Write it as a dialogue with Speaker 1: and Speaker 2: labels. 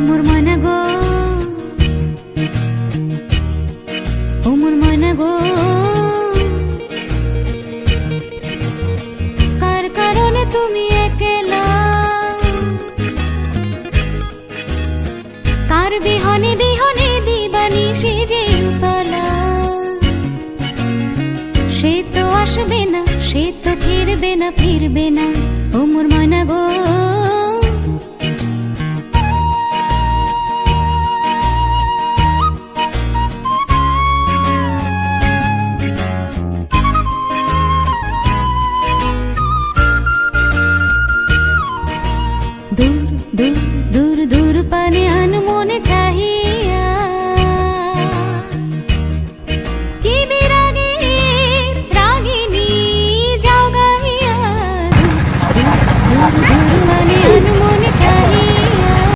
Speaker 1: মোর ময়না গো, ও মোর ময়না গো, কার কারণে তুমি একলা, কার বিহনে বিহনে দিবানিশি যে উতলা। সে তো আসবে না, সে তো ফিরবে না, ফিরবে না, ও মোর ময়না গো। দূর দূর দূর দূর পানে